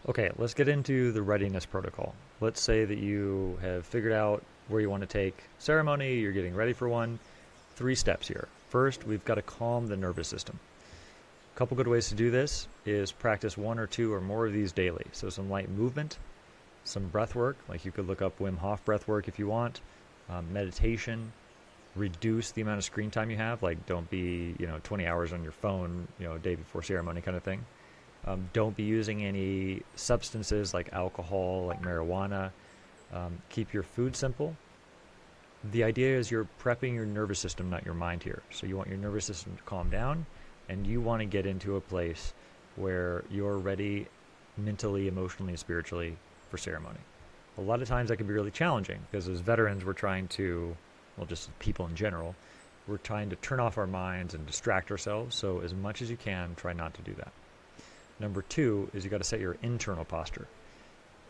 Okay, let's get into the readiness protocol. Let's say that you have figured out where you want to take ceremony, you're getting ready for one. 3 steps here. First, we've got to calm the nervous system. A couple good ways to do this is practice 1 or 2 or more of these daily. So some light movement, some breath work, like you could look up Wim Hof breath work if you want, meditation, reduce the amount of screen time you have, like don't be 20 hours on your phone a day before ceremony kind of thing. Don't be using any substances like alcohol, like marijuana. Keep your food simple. The idea is you're prepping your nervous system, not your mind here. So you want your nervous system to calm down, and you want to get into a place where you're ready mentally, emotionally, and spiritually for ceremony. A lot of times that can be really challenging because as veterans, we're trying to, well, just people in general, we're trying to turn off our minds and distract ourselves. So as much as you can, try not to do that. Number 2 is you got to set your internal posture.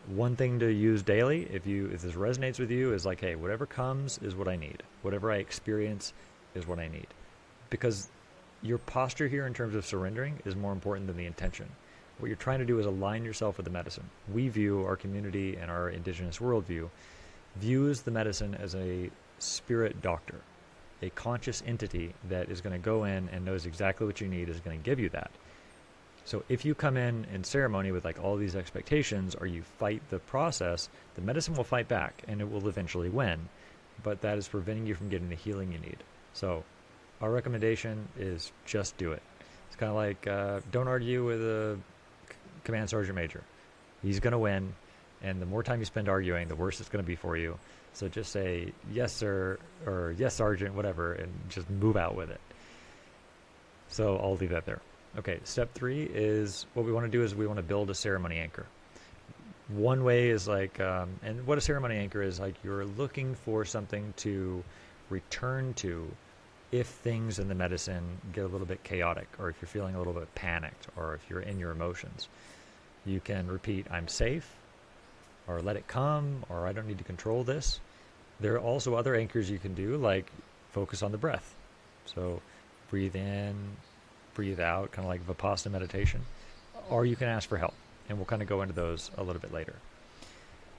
One thing to use daily, if this resonates with you, is like, hey, whatever comes is what I need. Whatever I experience is what I need. Because your posture here in terms of surrendering is more important than the intention. What you're trying to do is align yourself with the medicine. We view our community and our indigenous worldview views the medicine as a spirit doctor, a conscious entity that is going to go in and knows exactly what you need, is going to give you that. So if you come in ceremony with like all these expectations, or you fight the process, the medicine will fight back and it will eventually win. But that is preventing you from getting the healing you need. So our recommendation is just do it. It's kind of like don't argue with a command sergeant major. He's going to win, and the more time you spend arguing, the worse it's going to be for you. So just say yes sir, or yes sergeant, whatever, and just move out with it. So I'll leave that there. Okay, step 3 is what we want to do is we want to build a ceremony anchor. One way is like, and what a ceremony anchor is, like you're looking for something to return to if things in the medicine get a little bit chaotic, or if you're feeling a little bit panicked, or if you're in your emotions. You can repeat, I'm safe, or let it come, or I don't need to control this. There are also other anchors you can do, like focus on the breath. So breathe in, breathe out, kind of like Vipassana meditation, or you can ask for help, and we'll kind of go into those a little bit later.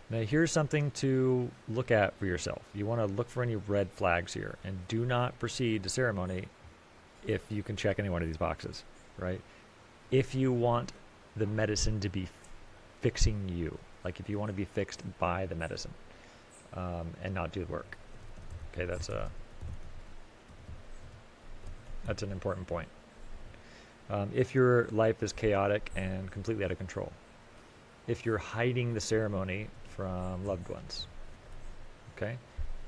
Now here's something to look at for yourself. You want to look for any red flags here, and do not proceed to ceremony if you can check any one of these boxes, right? If you want the medicine to be fixing you, like if you want to be fixed by the medicine and not do the work. Okay, that's an important point. If your life is chaotic and completely out of control. If you're hiding the ceremony from loved ones. Okay?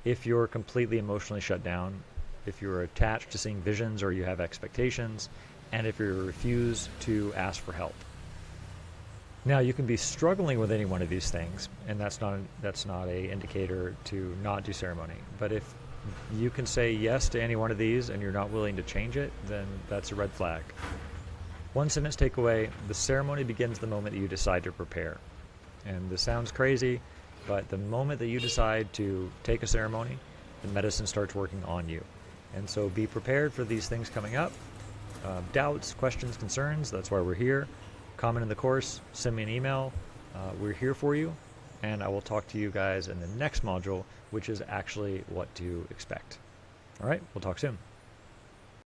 If you're completely emotionally shut down, if you're attached to seeing visions or you have expectations, and if you refuse to ask for help. Now, you can be struggling with any one of these things, and that's not a indicator to not do ceremony. But if you can say yes to any one of these and you're not willing to change it, then that's a red flag. One sentence takeaway: the ceremony begins the moment that you decide to prepare. And this sounds crazy, but the moment that you decide to take a ceremony, the medicine starts working on you. And so be prepared for these things coming up. Doubts, questions, concerns, that's why we're here. Comment in the course, send me an email. We're here for you, and I will talk to you guys in the next module, which is actually what to expect. All right, we'll talk soon.